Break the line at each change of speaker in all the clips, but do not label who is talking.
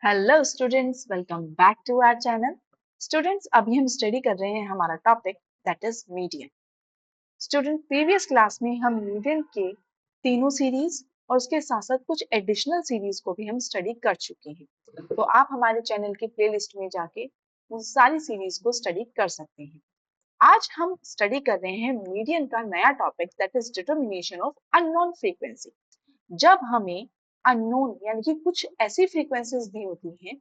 Hello students, welcome back to our channel. Students, अभी हम study कर रहे हैं हमारा topic that is median. Student, previous class में हम मीडियन के तीनों सीरीज और उसके साथ साथ कुछ एडिशनल सीरीज को भी हम स्टडी कर चुके हैं। तो आप हमारे चैनल की प्लेलिस्ट में जाके उन सारी सीरीज को स्टडी कर सकते हैं। आज हम स्टडी कर रहे हैं मीडियन का नया topic that is determination of unknown frequency. जब हमें अननोन यानी कि कुछ ऐसी फ्रीक्वेंसीज दी होती हैं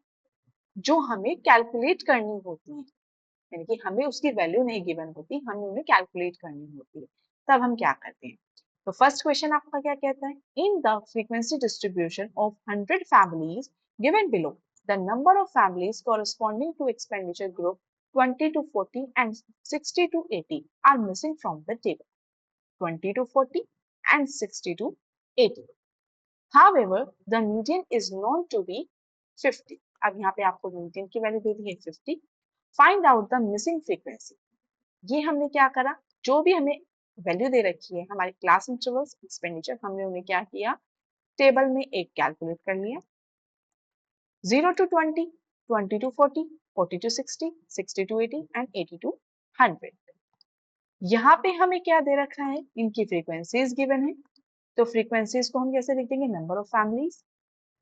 जो हमें कैलकुलेट करनी होती है, यानी कि हमें उसकी वैल्यू नहीं गिवन होती, हमें उन्हें कैलकुलेट करनी होती है, तब हम क्या करते हैं। तो फर्स्ट क्वेश्चन आपका क्या कहता है, in the frequency distribution of 100 families given below the number of families corresponding to expenditure group 20 to 40 and 60 to 80 are missing from the table. 20 to 40 and 60 to 80. However, the median is known to be 50. अब यहाँ पे आपको median की value दे दी है 50. Find out the missing frequency. ये हमने क्या करा, जो भी हमें वैल्यू दे रखी है हमारे क्लास इंटरवल्स एक्सपेंडिचर, हमने उन्हें क्या किया, टेबल में एक कैलकुलेट कर लिया। 0 to 20, 20 to 40, 40 to 60, 60 to 80 and 80 to 100। यहाँ पे हमें क्या दे रखा है, इनकी फ्रीक्वेंसीज गिवन है। तो फ्रीक्वेंसीज को हम कैसे लिख देंगे, नंबर ऑफ फैमिलीज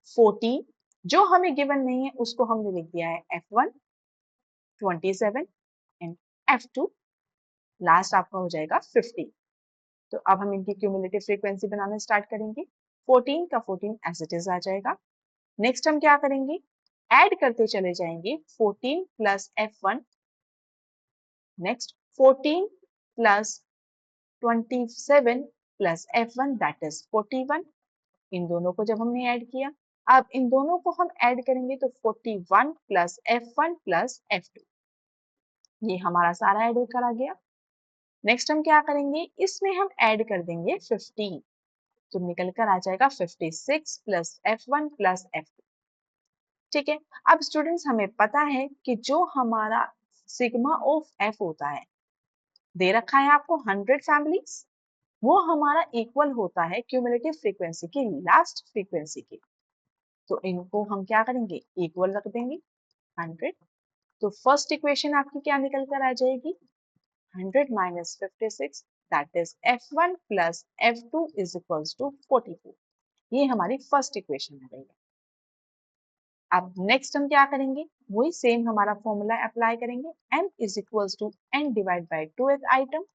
14, जो हमें गिवन नहीं है उसको हमने लिख दिया है F1, 27 एंड F2, लास्ट आपका हो जाएगा 50। तो अब हम इनकी क्यूमुलेटिव फ्रीक्वेंसी बनाना स्टार्ट करेंगे। 14 का 14 एज इट इज आ जाएगा। नेक्स्ट हम क्या करेंगे, ऐड करते चले जाएंगे 14 plus F1, next 14 plus 27 plus F1 that is 41। इन दोनों को जब हमने ऐड किया, अब इन दोनों को हम ऐड करेंगे तो 41 प्लस F1 प्लस F2, ये हमारा सारा ऐड होकर आ गया। नेक्स्ट हम क्या करेंगे, इसमें हम ऐड कर देंगे 15, तो निकल कर आ जाएगा 56 प्लस F1 प्लस F2। ठीक है। अब स्टूडेंट्स, हमें पता है कि जो हमारा सिग्मा ऑफ F होता है, दे रखा है आपको 100 फैमिलीज, वो हमारा इक्वल होता है क्यूमुलेटिव फ्रीक्वेंसी की लास्ट फ्रीक्वेंसी के। तो इनको हम क्या करेंगे, इक्वल रख देंगे 100। तो फर्स्ट इक्वेशन आपकी क्या निकल कर आ जाएगी, 100 minus 56, that is F1 plus F2 is equals to 44। ये हमारी फर्स्ट इक्वेशन आ गई है। अब नेक्स्ट हम क्या करेंगे, वही सेम हमारा फॉर्मूला अप्लाई करेंगे, n is equals to n divide by 2th item.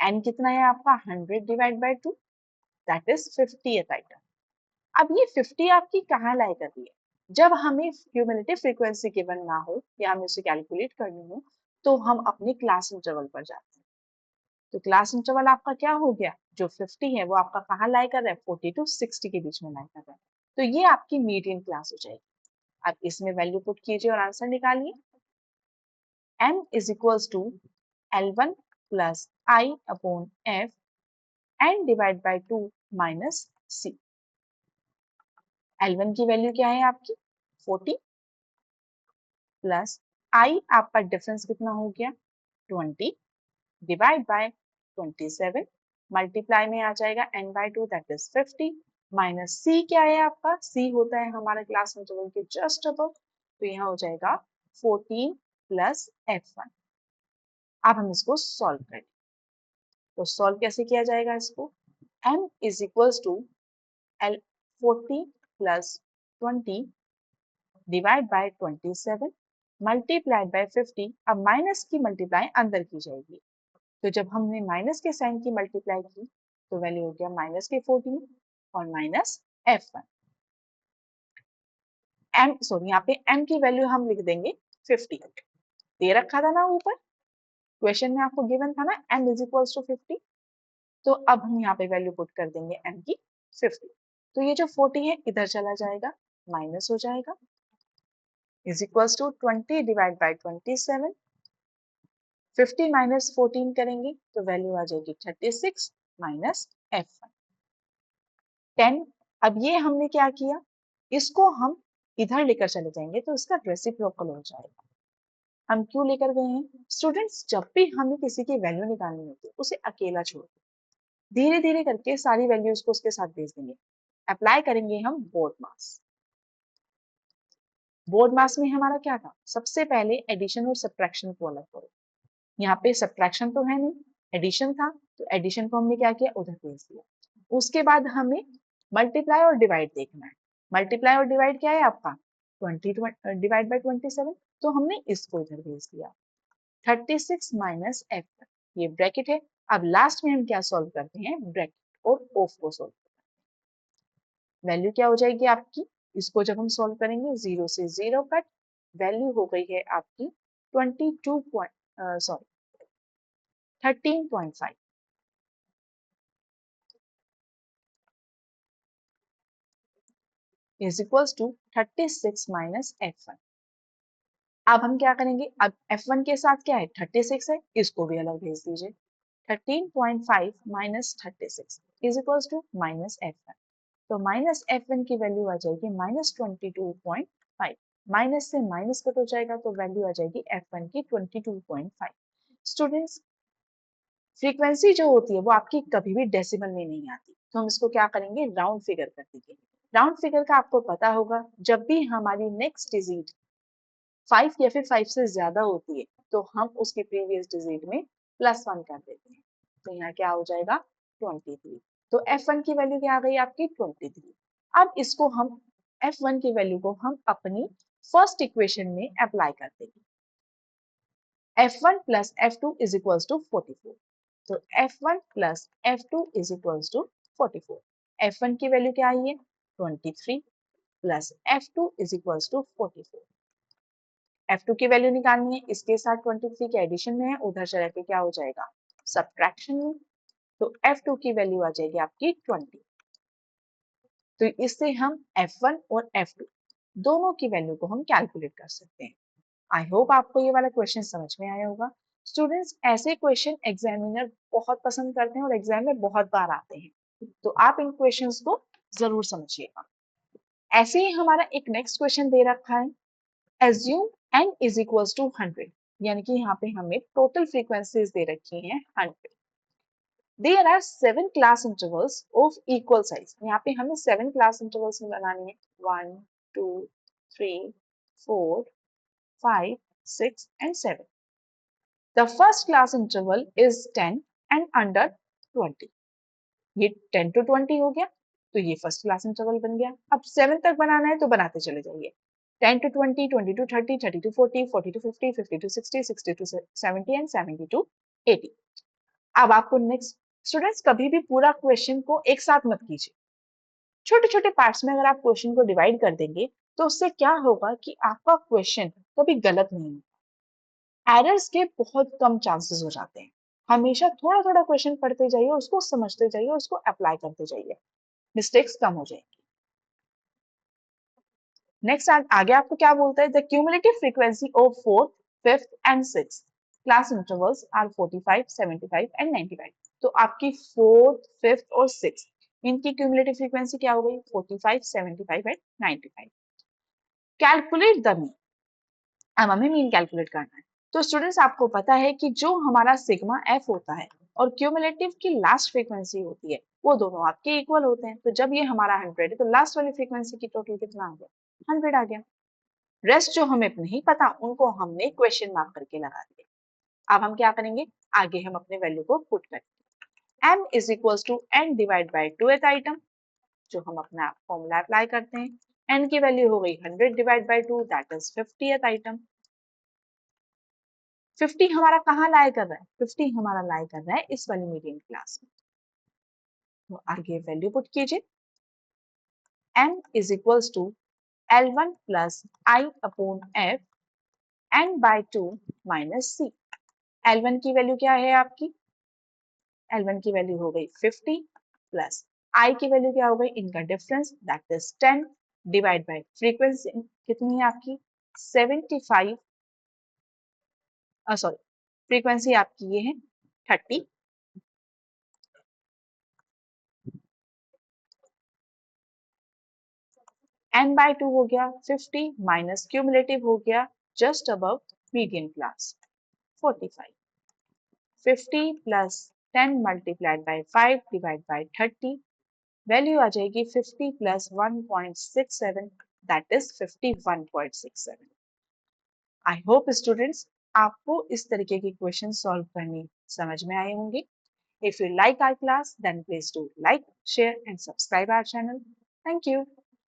n कितना है आपका, 100 divide by 2, that is 50th item. अब ये 50 आपकी कहाँ लाई कर रही है, जब हमें क्यूमुलेटिव फ्रीक्वेंसी गिवन ना हो या हमें उसे कैलकुलेट करनी हो, तो हम अपने क्लास इंटरवल पर जाते हैं। तो क्लास इंटरवल आपका क्या हो गया, जो 50 है वो आपका कहाँ लाई कर रहा है, 40 टू 60 के बीच में लाई कर रहा है। तो ये आपकी मीडियन क्लास हो जाएगी। अब इसमें वैल्यू पुट कीजिए और आंसर निकालिए। m is equals to L1 plus I upon F n divide by 2 minus C। L1 की वैल्यू क्या है आपकी 40 प्लस I आपका डिफरेंस कितना हो गया 20 डिवाइड बाय 27, मल्टीप्लाई में आ जाएगा n by 2 that is 50, minus C क्या है आपका, C होता है हमारा क्लास इंटरवल के जस्ट अबव, तो यहाँ हो जाएगा 14 प्लस F1। अब हम इसको सॉल्व करें, तो सॉल्व कैसे किया जाएगा इसको, m is equals to L 40 plus 20 divide by 27 multiplied by 50। अब माइनस की मल्टीप्लाई अंदर की जाएगी, तो जब हमने माइनस के साइन की मल्टीप्लाई की तो वैल्यू हो गया माइनस के 14 और माइनस F1। m सॉरी, यहाँ पे m की वैल्यू हम लिख देंगे 50, दे रखा था ना ऊपर क्वेश्चन में, आपको गिवन था ना m इज इक्वल्स टू 50। तो अब हम यहाँ पे वैल्यू पुट कर देंगे m की 50। तो ये जो 40 है इधर चला जाएगा, माइनस हो जाएगा, is equals to 20 divide by 27, 50 minus 14 करेंगे तो वैल्यू आ जाएगी 36 माइनस F1 10। अब ये हमने क्या किया, इसको हम इधर लेकर चले जाएंगे तो इसका रेसिप्रोकल हो जाएगा। हम क्यों लेकर गए हैं स्टूडेंट्स, जब भी हमें किसी की वैल्यू निकालनी होती है उसे अकेला छोड़, धीरे धीरे करके सारी वैल्यूज को उसके साथ भेज देंगे। अप्लाई करेंगे हम बोर्ड मास। बोर्ड मास में हमारा क्या था, सबसे पहले एडिशन और सब्ट्रैक्शन को अलग करो। यहाँ पे सब्ट्रैक्शन तो है नहीं, एडिशन था, तो एडिशन को हमने क्या किया, उधर भेज दिया। उसके बाद हमें मल्टीप्लाई और डिवाइड देखना है। मल्टीप्लाई और डिवाइड क्या है आपका, 20 डिवाइड बाई 27, तो हमने इसको इधर भेज दिया। 36 माइनस एफ, ये ब्रैकेट है। अब लास्ट में हम क्या सॉल्व करते हैं, ब्रैकेट और ऑफ को सॉल्व। वैल्यू क्या हो जाएगी आपकी, इसको जब हम सॉल्व करेंगे, 0 से 0 कट, वैल्यू हो गई है आपकी 22 sorry 13.5 is equals to 36 minus F1। अब हम क्या करेंगे, अब F1 के साथ क्या है, 36 है, इसको भी अलग भेज दीजिए। 13.5 minus 36 is equals to minus F1। तो माइनस F1 की वैल्यू आ जाएगी माइनस 22.5। माइनस से माइनस कट हो जाएगा, तो वैल्यू आ जाएगी F1 की 22.5। स्टूडेंट्स, फ्रीक्वेंसी जो होती है वो आपकी कभी भी डेसिमल में नहीं आती, तो हम इसको क्या करेंगे, राउंड फिगर कर देंगे। राउंड फिगर का आपको पता होगा, जब भी हमारी नेक्स्ट डिजिट 5 या फिर 5 से ज्यादा होती है, तो हम उसके प्रीवियस डिजिट में +1 कर देते हैं। तो यहाँ क्या हो जाएगा, 23। तो F1 की वैल्यू क्या आ गई आपकी, 23। अब इसको हम F1 की वैल्यू को हम अपनी फर्स्ट इक्वेशन में अप्लाई कर देंगे। F1 plus F2 is equals to 44। तो F1 plus F2 is equals to 44। F1 की वैल्यू क्या आई है, 23 plus F2 is equals to 44। F2 की वैल्यू निकालनी है, इसके साथ 23 के एडिशन में है, उधर चला के क्या हो जाएगा, सब्ट्रैक्शन में। तो F2 की वैल्यू आ जाएगी आपकी 20। तो इससे हम F1 और F2 दोनों की वैल्यू को हम कैलकुलेट कर सकते हैं। आई होप आपको ये वाला क्वेश्चन समझ में आया होगा। स्टूडेंट्स, ऐसे क्वेश्चन एग्जामिनर बहुत पसंद करते हैं और एग्जाम में बहुत बार आते हैं, तो आप इन क्वेश्चंस को जरूर समझिएगा। ऐसे ही हमारा एक नेक्स्ट क्वेश्चन दे रखा है, assume n is equals to 100, यानी कि यहाँ पे हमें टोटल फ्रीक्वेंसीज दे रखी हैं 100। There are 7 class intervals of equal size, यहाँ पे हमें 7 क्लास इंटरवल्स में बनानी है, 1 2 3 4 5 6 and 7। The first class interval is 10 and under 20। ये 10 to 20 हो गया, तो ये फर्स्ट क्लास इंटरवल बन गया। अब 7 तक बनाना है तो बनाते चले जाइए, 10 to 20, 20 to 30, 30 to 40, 40 to 50, 50 to 60, 60 to 70 and 70 to 80। अब आपको नेक्स्ट, स्टूडेंट्स कभी भी पूरा क्वेश्चन को एक साथ मत कीजिए, छोटे छोटे पार्ट्स में अगर आप क्वेश्चन को डिवाइड कर देंगे, तो उससे क्या होगा कि आपका क्वेश्चन कभी गलत नहीं होगा, एरर्स के बहुत कम चांसेस हो जाते हैं। हमेशा थोड़ा थोड़ा क्वेश्चन पढ़ते जाइए, उसको समझते जाइए, उसको अप्लाई करते जाइए, मिस्टेक्स कम हो जाएंगी। नेक्स्ट आगे आपको क्या बोलता है, the cumulative frequency of fourth, fifth and sixth class intervals are 45, 75 and 95। तो आपकी फोर्थ, फिफ्थ और सिक्स्थ, इनकी क्यूमुलेटिव फ्रीक्वेंसी क्या हो गई, 45, 75 एंड 95। कैलकुलेट द मीन, अब हमें मीन कैलकुलेट करना है। तो स्टूडेंट्स, आपको पता है कि जो हमारा सिग्मा एफ होता है और क्यूमुलेटिव की लास्ट फ्रीक्वेंसी होती है, वो दोनों आपके इक्वल होते हैं। तो जब ये हमारा 100 है, तो लास्ट वाली फ्रीक्वेंसी की टोटल कितना आ गया, 100 आ गया। रेस्ट जो हमें नहीं पता, उनको हमने क्वेश्चन मार्क करके लगा दिया। अब हम क्या करेंगे, आगे हम अपने वैल्यू को पुट करेंगे। m is equals to n divide by 2th item, जो हम अपना फॉर्मूला अप्लाई करते हैं। n की वैल्यू हो गई 100 divide by 2, that is 50th item. 50 हमारा कहाँ लाई कर रहा है, 50 हमारा लाई कर रहा है इस वाली मीडियम क्लास में। तो आगे वैल्यू पुट कीजिए, m is equals to L1 plus I upon F n by 2 minus C। L1 की वैल्यू क्या है आपकी, L1 की वैल्यू हो गई 50 प्लस I की वैल्यू क्या हो गई, इनका difference, that is 10 divide by frequency कितनी है आपकी 75, सॉरी फ्रीक्वेंसी आपकी ये है 30। n बाय 2 हो गया 50 माइनस क्यूमुलेटिव हो गया just above median class 45। 50 plus 10 multiplied by 5 divide by 30, value आ जाएगी 50 plus 1.67 that is 51.67। I hope students आपको इस तरीके की क्वेश्चन सॉल्व करनी समझ में आए होंगे। If you like our class, then please do like, share and subscribe our channel. Thank you.